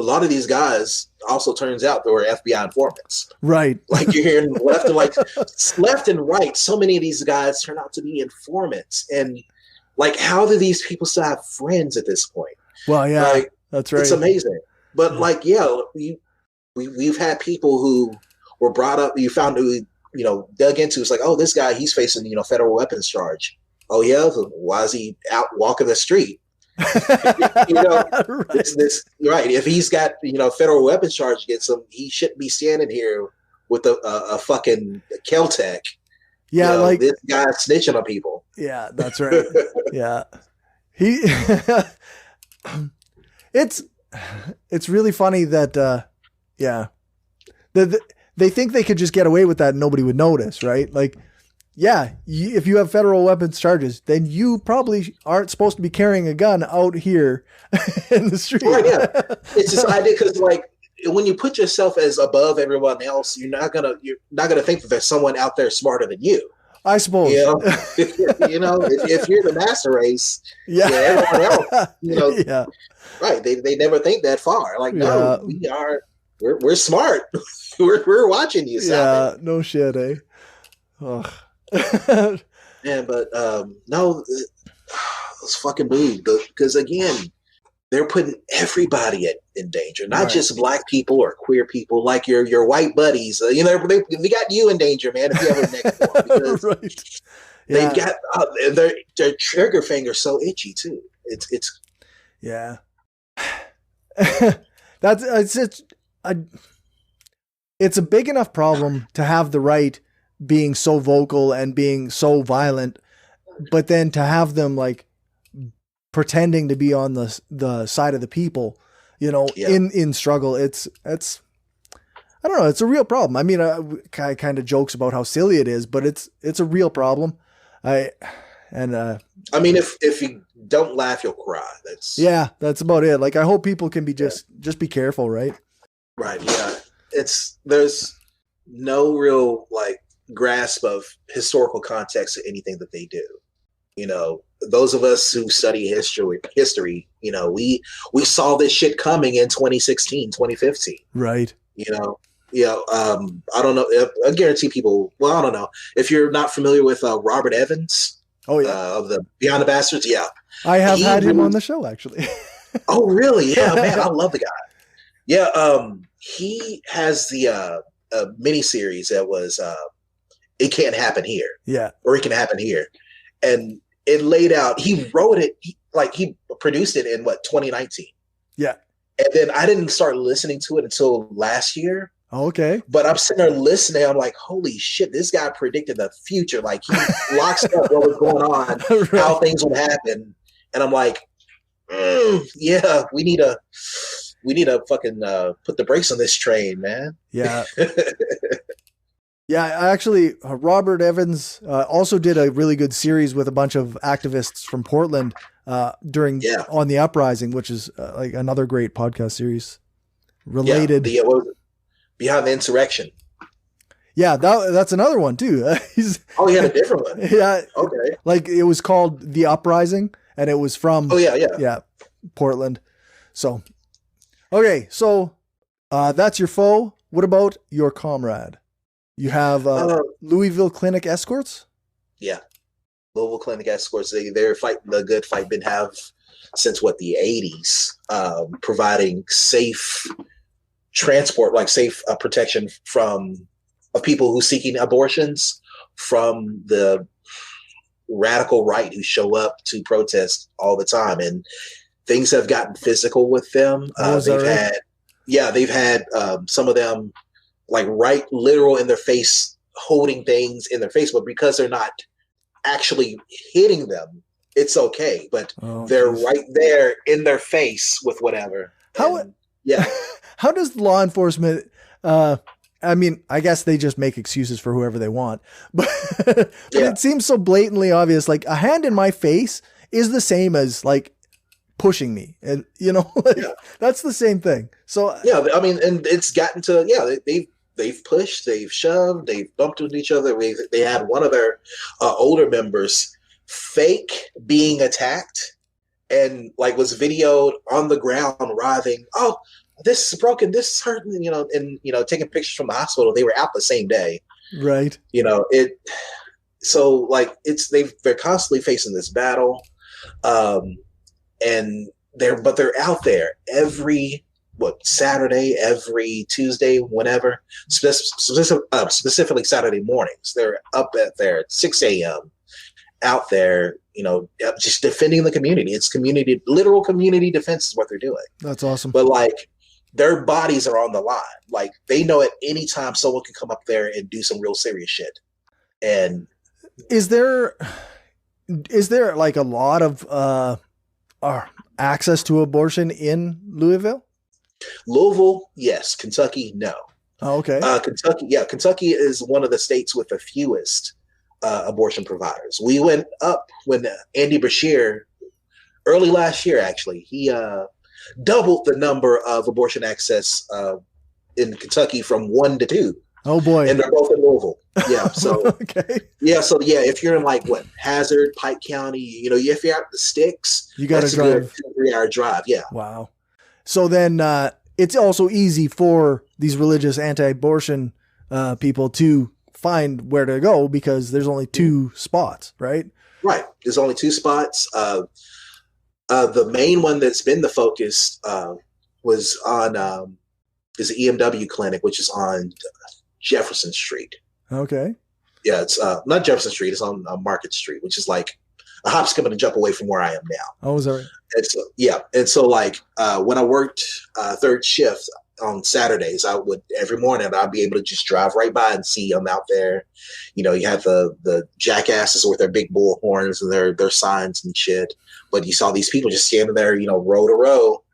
lot of these guys also turns out they were FBI informants. Right. Like you're hearing left and right. So many of these guys turn out to be informants. And like, how do these people still have friends at this point? Well, yeah, that's right. It's amazing. But we've had people who were brought up, you found who, dug into, it's like, oh, this guy, he's facing, federal weapons charge. Oh yeah. Why is he out walking the street? Right. Right. If he's got, federal weapons charge against him, he shouldn't be standing here with a fucking Keltec. Yeah. Like this guy snitching on people. Yeah, that's right. Yeah. It's really funny that, they think they could just get away with that and nobody would notice, right? Like, yeah, if you have federal weapons charges, then you probably aren't supposed to be carrying a gun out here in the street. Right, yeah. It's just idea because like when you put yourself as above everyone else, you're not gonna think that there's someone out there smarter than you. I suppose. If you're the master race, everyone else, right? They never think that far. Like, no, we're smart. we're watching you. Yeah, no shit, eh? Ugh. Yeah, but no, it's fucking booed because again, they're putting everybody in danger, not just black people or queer people, like your white buddies. They got you in danger, man. If you ever next door, because right. They've got their trigger finger so itchy too. It's yeah. It's a big enough problem to have the right being so vocal and being so violent, but then to have them like pretending to be on the side of the people, in struggle, it's I don't know. It's a real problem. I mean, I kind of jokes about how silly it is, but it's a real problem. I mean, if you don't laugh, you'll cry. That's about it. Like, I hope people can be just be careful, right? Right. Yeah. There's no real like grasp of historical context to anything that they do. Those of us who study history, we saw this shit coming in 2016, 2015. Right. I don't know. I guarantee people, well, I don't know. If you're not familiar with Robert Evans. Oh, yeah. Of the Beyond the Bastards. Yeah. I have had him on the show, actually. Oh, really? Yeah, man. I love the guy. Yeah. He has the miniseries that was It Can't Happen Here. Yeah. Or It Can Happen Here. And it laid out, he wrote it, he produced it in 2019. Yeah. And then I didn't start listening to it until last year. Okay. But I'm sitting there listening. I'm like, holy shit, this guy predicted the future. Like, he locks up what was going on, Right. how things would happen. And I'm like, yeah, we need to fucking put the brakes on this train, man. Yeah. Yeah, actually, Robert Evans also did a really good series with a bunch of activists from Portland on the Uprising, which is like another great podcast series related. Yeah, what was it? Behind the Insurrection. Yeah, that's another one too. He had a different one. Yeah. Okay. Like it was called The Uprising, and it was from Portland. So, okay, so that's your foe. What about your comrade? You have Louisville Clinic Escorts? Yeah. Louisville Clinic Escorts. They're fighting the good fight, been have since the 80s, providing safe transport, like safe protection of people who seeking abortions from the radical right who show up to protest all the time. And things have gotten physical with them. They've had some of them like right literal in their face, holding things in their face, but because they're not actually hitting them, it's okay. But they're right there in their face with whatever. How does law enforcement, I mean, I guess they just make excuses for whoever they want, but it seems so blatantly obvious. Like a hand in my face is the same as like pushing me, and that's the same thing. So I mean, and it's gotten to they've pushed, they've shoved, they've bumped into each other. They had one of their older members fake being attacked and like was videoed on the ground writhing. Oh, this is broken, this is hurting, and taking pictures from the hospital. They were out the same day, right? So like they're constantly facing this battle, and they're out there every Saturday, every Tuesday, whenever, specifically Saturday mornings. They're up there at 6 a.m. out there, just defending the community. It's literal community defense is what they're doing. That's awesome. But like their bodies are on the line. Like they know at any time someone can come up there and do some real serious shit. And is there like a lot of access to abortion in Louisville? Louisville, yes. Kentucky, no. Oh, okay. Kentucky is one of the states with the fewest abortion providers. We went up when Andy Beshear, early last year, actually, he doubled the number of abortion access in Kentucky from 1 to 2. Oh boy! And they're both in Louisville. Yeah. So okay. Yeah. So if you're in like Hazard, Pike County, if you're out the sticks, you got to drive a 2-3 hour drive. Yeah. Wow. So then it's also easy for these religious anti-abortion people to find where to go because there's only 2 spots, right? Right. There's only 2 spots. The main one that's been the focus was on is the EMW clinic, which is on Jefferson Street. Okay. Yeah, it's not Jefferson Street. It's on Market Street, which is like a hop, skip, and a jump away from where I am now. Oh, is that right? And so like when I worked third shift on Saturdays, I would every morning I'd be able to just drive right by and see them out there. You have the jackasses with their big bull horns and their signs and shit. But you saw these people just standing there, row to row,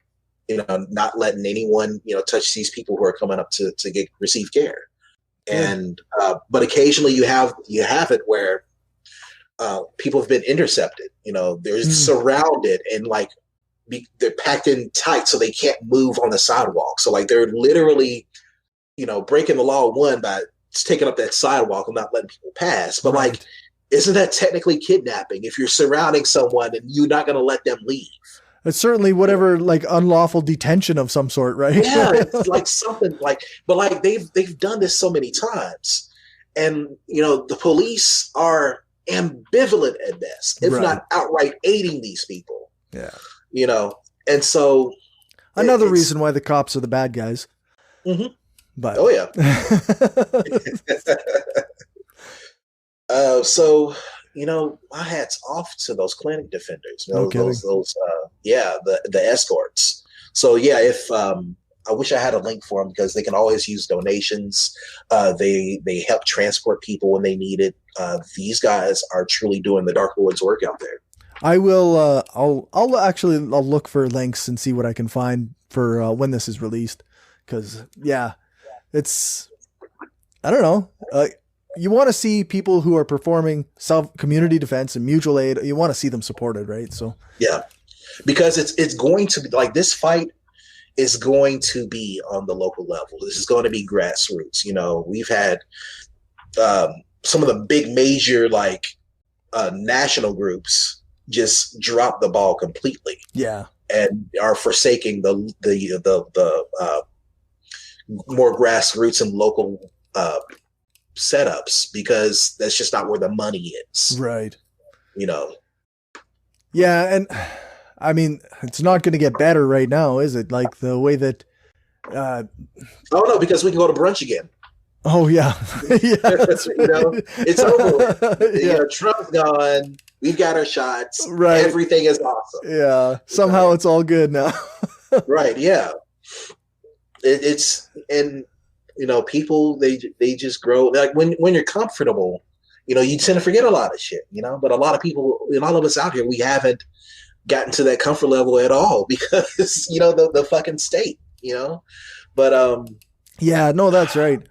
not letting anyone, touch these people who are coming up to receive care. And but occasionally you have it where people have been intercepted. They're surrounded and like they're packed in tight so they can't move on the sidewalk. So like they're literally, breaking the law by taking up that sidewalk and not letting people pass. But like, isn't that technically kidnapping if you're surrounding someone and you're not going to let them leave? It's certainly whatever, like unlawful detention of some sort, right? Yeah, it's like something like, but like they've done this so many times, and the police are ambivalent at best, if not outright aiding these people. Yeah, and so another reason why the cops are the bad guys. Mm-hmm. But so my hat's off to those clinic defenders. The escorts. So yeah, if I wish I had a link for them because they can always use donations. They help transport people when they need it. These guys are truly doing the Dark Lord's work out there. I will. I'll look for links and see what I can find for when this is released. Because it's, I don't know. You want to see people who are performing community defense and mutual aid. You want to see them supported, right? So yeah, because it's going to be like this fight is going to be on the local level. This is going to be grassroots. We've had some of the big major national groups just drop the ball completely. Yeah, and are forsaking the more grassroots and local setups because that's just not where the money is. Right. Yeah, and I mean, it's not going to get better right now, is it? Like the way that. Oh no, because we can go to brunch again. Oh yeah, it's over. Trump's gone. We've got our shots. Right. Everything is awesome. Yeah. Somehow it's all good now. Right. Yeah. It's people they just grow like when you're comfortable. You tend to forget a lot of shit. But a lot of people, all of us out here, we haven't gotten to that comfort level at all because the fucking state. But yeah, no, that's right.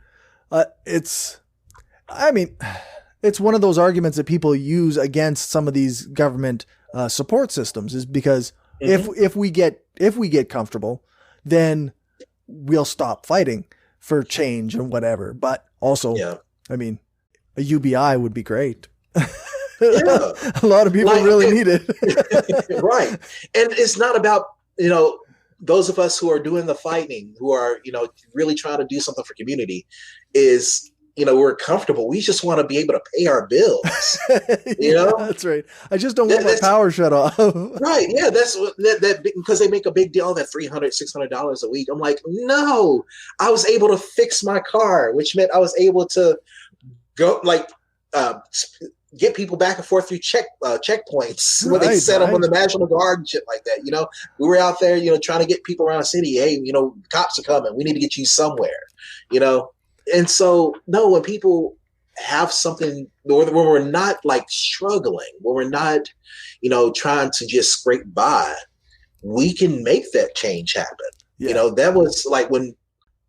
It's one of those arguments that people use against some of these government support systems is because if we get comfortable, then we'll stop fighting for change and whatever. But also, a UBI would be great. Yeah. A lot of people really need it. Right. And it's not about, those of us who are doing the fighting, who are, really trying to do something for community is, we're comfortable. We just want to be able to pay our bills. That's right. I just don't want my power shut off. Right. Yeah. That's that because they make a big deal of that $300, $600 a week. I'm like, no, I was able to fix my car, which meant I was able to go get people back and forth through checkpoints when they set them on the National Guard and shit like that. We were out there, trying to get people around the city. Hey, cops are coming. We need to get you somewhere, And so, no, when people have something, when we're not struggling, when we're not, trying to just scrape by, we can make that change happen. Yeah. That was when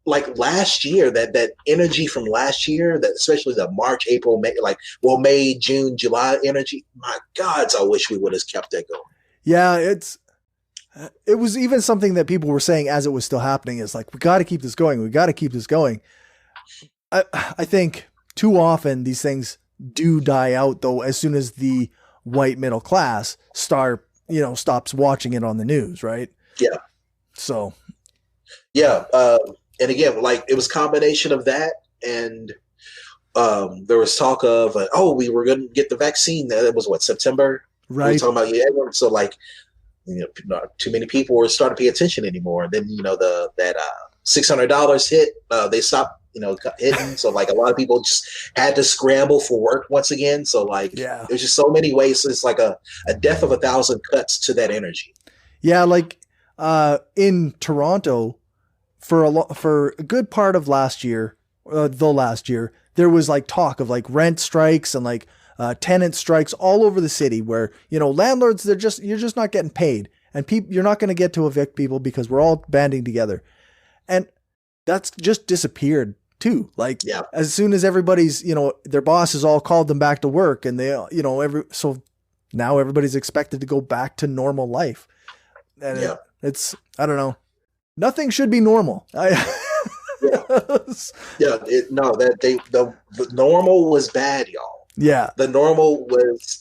last year, that energy from last year, that especially the March, April, May, June, July energy. My God, I wish we would have kept that going. Yeah, it was even something that people were saying as it was still happening is we got to keep this going. We got to keep this going. I think too often these things do die out though, as soon as the white middle class stops watching it on the news. Right. Yeah. So. Yeah. And again, it was a combination of that. And there was talk of, we were going to get the vaccine. That was September. Right. We were talking about, so not too many people were starting to pay attention anymore. And then, that $600 hit, they stopped, hitting. So a lot of people just had to scramble for work once again. So there's just so many ways. So it's a death of 1,000 cuts to that energy. Yeah. In Toronto for a good part of last year, there was talk of rent strikes and tenant strikes all over the city where, landlords, you're just not getting paid and you're not going to get to evict people because we're all banding together. And that's just disappeared too. As soon as everybody's, their bosses all called them back to work and they, so now everybody's expected to go back to normal life. And it's, I don't know. Nothing should be normal. The normal was bad, y'all. Yeah. The normal was,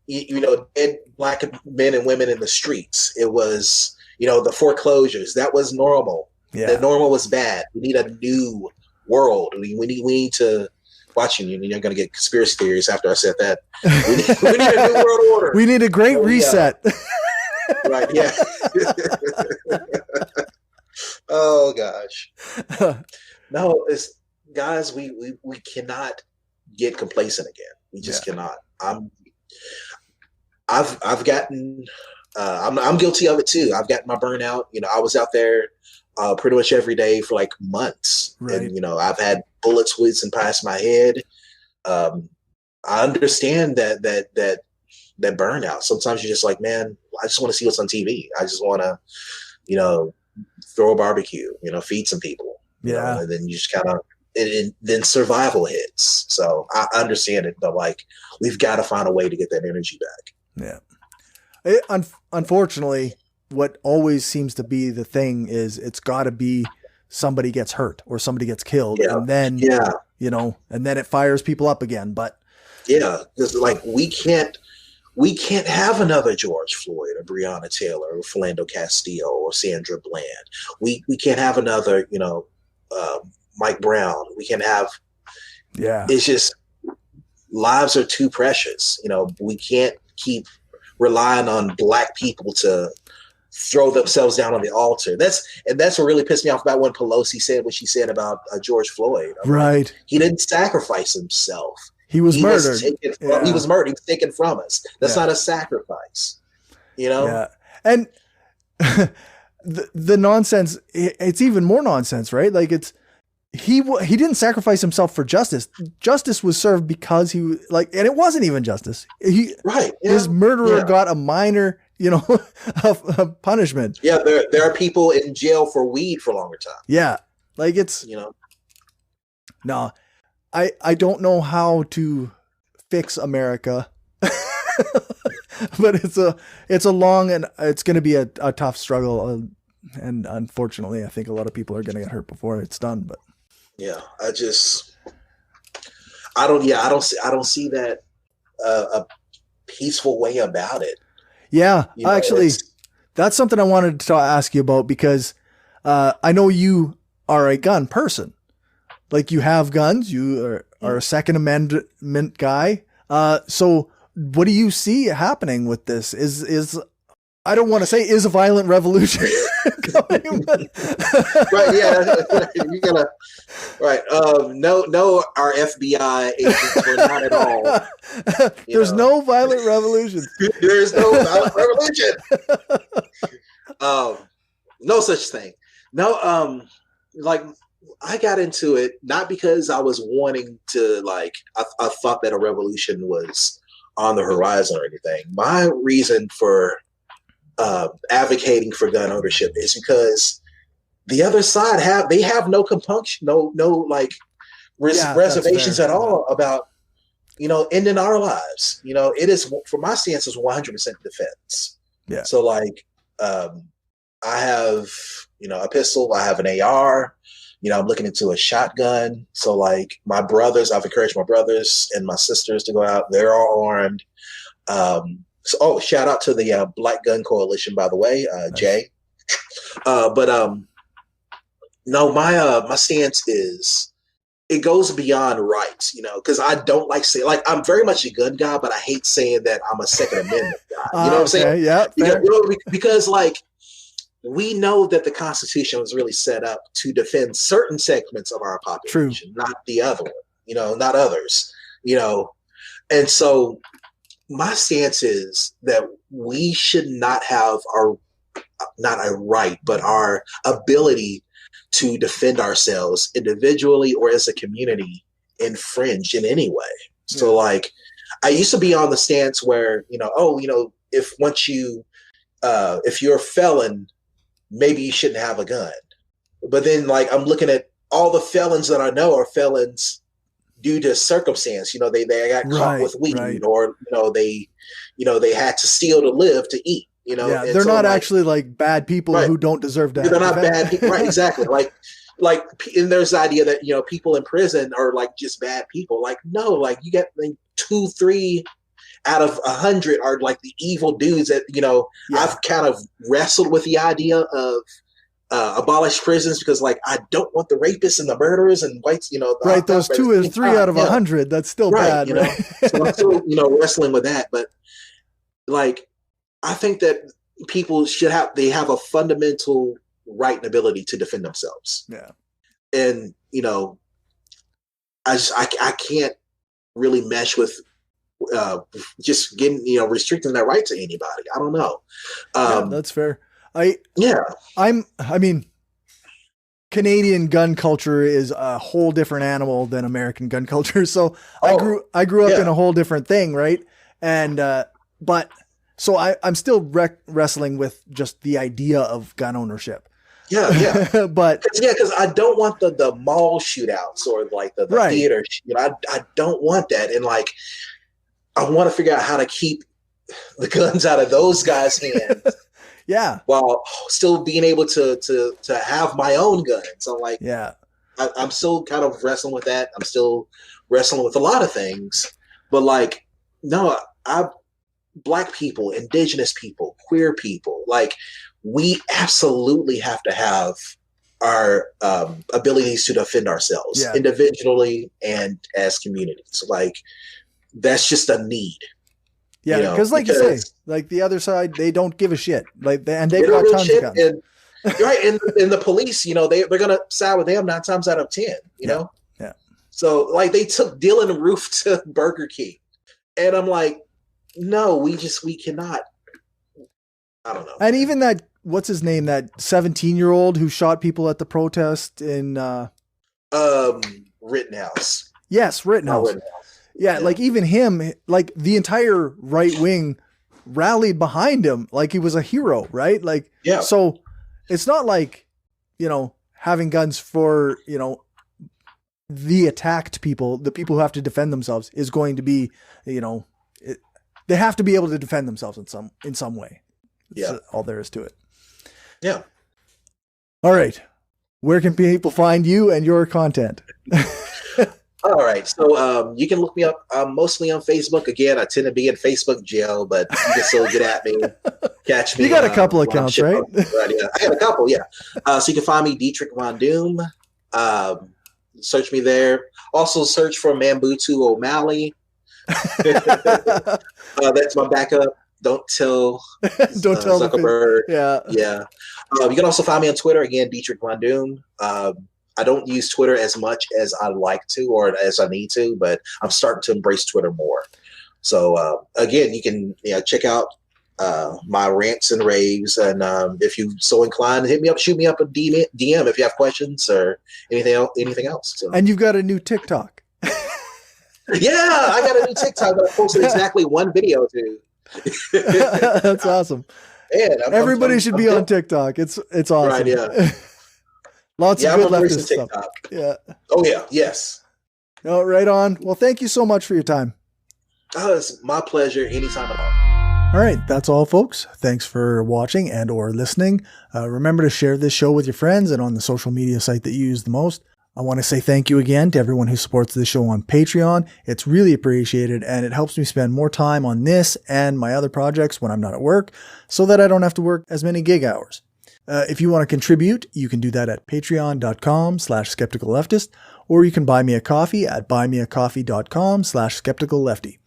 dead black men and women in the streets. It was, the foreclosures. That was normal. Yeah. The normal was bad. We need a new world. We need to watch you. You're going to get conspiracy theories after I said that. We need a new world order. We need a great reset. Right. Yeah. Oh gosh. No, guys, we cannot get complacent again. We just cannot. I've gotten I'm guilty of it too. I've got my burnout. I was out there pretty much every day for like months, Right. and I've had bullets whizzing past my head. I understand that burnout. Sometimes you're just like, man, I just want to see what's on TV. I just want to, throw a barbecue, feed some people, and then you just kind of, and then survival hits. So I understand it, but like, we've got to find a way to get that energy back. Yeah. Unfortunately, what always seems to be the thing is it's got to be somebody gets hurt or somebody gets killed, and then, and then it fires people up again. But yeah, because like we can't have another George Floyd or Breonna Taylor or Philando Castillo or Sandra Bland. We can't have another, Mike Brown. We can have, it's just, lives are too precious. We can't keep relying on Black people to throw themselves down on the altar. That's what really pissed me off about when Pelosi said what she said about George Floyd. Right. He didn't sacrifice himself. He was murdered. He was murdered. He was taken from us. That's not a sacrifice, Yeah. And the nonsense, it's even more nonsense, right? Like he didn't sacrifice himself for justice. Justice was served because and it wasn't even justice. His murderer got a minor, of punishment. Yeah. There are people in jail for weed for a longer time. Yeah. Like it's, no, I don't know how to fix America, but it's a long, and it's going to be a tough struggle. And unfortunately, I think a lot of people are going to get hurt before it's done, but yeah, I don't see that a peaceful way about it. Yeah, actually, that's something I wanted to ask you about, because I know you are a gun person. Like, you have guns, you are a Second Amendment guy. So what do you see happening with this? Is I don't want to say is a violent revolution coming, but right? Yeah, you gotta right. No, our FBI agents were not at all. There's no violent revolution. There's no violent revolution. No such thing. No, like, I got into it not because I was wanting to, like, I thought that a revolution was on the horizon or anything. My reason for advocating for gun ownership is because the other side have no compunction, no like reservations at all about ending our lives. It is, for my stance, is 100% defense. Yeah. So like, I have a pistol, I have an AR. I'm looking into a shotgun. So like, I've encouraged my brothers and my sisters to go out. They're all armed. So, shout out to the Black Gun Coalition, by the way, Jay. No, my stance is, it goes beyond rights, because I don't like saying, like, I'm very much a gun guy, but I hate saying that I'm a Second Amendment guy. You know what I'm saying? Yeah. Because like, we know that the Constitution was really set up to defend certain segments of our population, not the other one, not others, and so my stance is that we should not have not a right, but our ability to defend ourselves individually or as a community infringed in any way. Yeah. So like, I used to be on the stance where, if you're a felon, maybe you shouldn't have a gun. But then like, I'm looking at all the felons that I know are felons due to circumstance. They got caught with weed, or they had to steal to live to eat. They're not actually like bad people who don't deserve to. They're not bad people, right? Exactly. Like, and there's the idea that people in prison are like just bad people. Like, no, like, you get like 2, 3 out of 100 are like the evil dudes that I've kind of wrestled with the idea of abolish prisons, because like, I don't want the rapists and the murderers and whites, right. Those 2 or 3 out of 100, that's still bad. Right? So I'm still, wrestling with that. But like, I think that people they have a fundamental right and ability to defend themselves. Yeah. And, I can't really mesh with just getting, restricting their right to anybody. I don't know. Yeah, that's fair. I mean, Canadian gun culture is a whole different animal than American gun culture. So I grew up in a whole different thing. Right. And, so I'm still wrestling with just the idea of gun ownership. Yeah. But because I don't want the mall shootouts or like the theater. I don't want that. And like, I want to figure out how to keep the guns out of those guys' hands. Yeah. While still being able to have my own guns. I'm like, I'm still kind of wrestling with that. I'm still wrestling with a lot of things, but like, no, Black people, Indigenous people, queer people, like we absolutely have to have our abilities to defend ourselves individually and as communities. Like that's just a need. Yeah, because you say, like the other side, they don't give a shit. Like they've got tons of guns. Right, and the police, they're gonna side with them 9 times out of 10. You know. Yeah. So like they took Dylan Roof to Burger King, and I'm like, no, we cannot. I don't know. And even that, what's his name? That 17-year-old who shot people at the protest in Rittenhouse. Yes, Rittenhouse. Yeah, like even him, like the entire right wing rallied behind him like he was a hero, right? Like, so it's not like, having guns for, the attacked people, the people who have to defend themselves is going to be, they have to be able to defend themselves in some way. That's all there is to it. Yeah. All right. Where can people find you and your content? All right. So you can look me up mostly on Facebook. Again, I tend to be in Facebook jail, but you can still get at me, catch me. You got a couple accounts, right? Yeah, I got a couple, yeah. So you can find me, Detryck Von Doom. Search me there. Also search for Mambutu O'Malley. That's my backup. Don't tell Zuckerberg. Yeah. You can also find me on Twitter, again, Detryck Von Doom. I don't use Twitter as much as I like to or as I need to, but I'm starting to embrace Twitter more. So again, you can check out my rants and raves, and if you so inclined, hit me up, shoot me up a DM if you have questions or anything else. So. And you've got a new TikTok. Yeah, I got a new TikTok that I posted exactly one video to. That's awesome. Man, everybody should be on TikTok. It's awesome. Right, yeah. Lots of good leftist stuff. Yeah. Oh yeah. Yes. No, right on. Well, thank you so much for your time. Oh, it's my pleasure. Anytime at all. All right. That's all, folks. Thanks for watching and or listening. Remember to share this show with your friends and on the social media site that you use the most. I want to say thank you again to everyone who supports this show on Patreon. It's really appreciated, and it helps me spend more time on this and my other projects when I'm not at work so that I don't have to work as many gig hours. If you want to contribute, you can do that at patreon.com/skepticalleftist, or you can buy me a coffee at buymeacoffee.com/skepticallefty.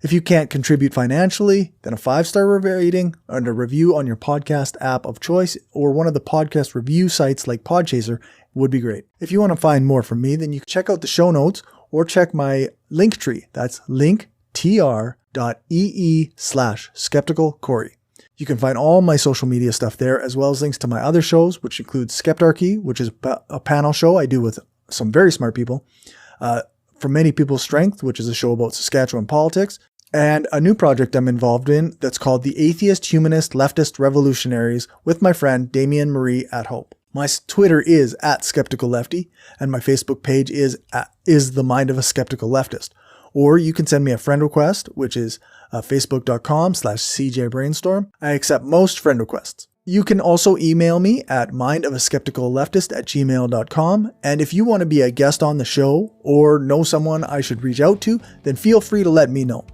If you can't contribute financially, then a 5-star rating and a review on your podcast app of choice or one of the podcast review sites like Podchaser would be great. If you want to find more from me, then you can check out the show notes or check my Linktree. That's linktr.ee/skepticalcorey. You can find all my social media stuff there, as well as links to my other shows, which include Skeptarchy, which is a panel show I do with some very smart people, For Many People's Strength, which is a show about Saskatchewan politics, and a new project I'm involved in that's called the Atheist, Humanist, Leftist, Revolutionaries with my friend Damien Marie at Hope. My Twitter is @SkepticalLefty, and my Facebook page is The Mind of a Skeptical Leftist. Or you can send me a friend request, which is facebook.com/cjbrainstorm. I accept most friend requests. You can also email me at mindofaskepticalleftist@gmail.com. And if you want to be a guest on the show or know someone I should reach out to, then feel free to let me know.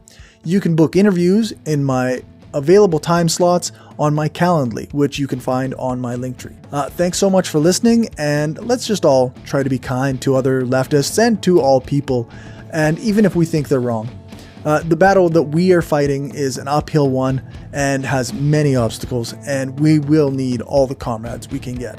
You can book interviews in my available time slots on my Calendly, which you can find on my Linktree. Thanks so much for listening, and let's just all try to be kind to other leftists and to all people, and even if we think they're wrong. The battle that we are fighting is an uphill one and has many obstacles, and we will need all the comrades we can get.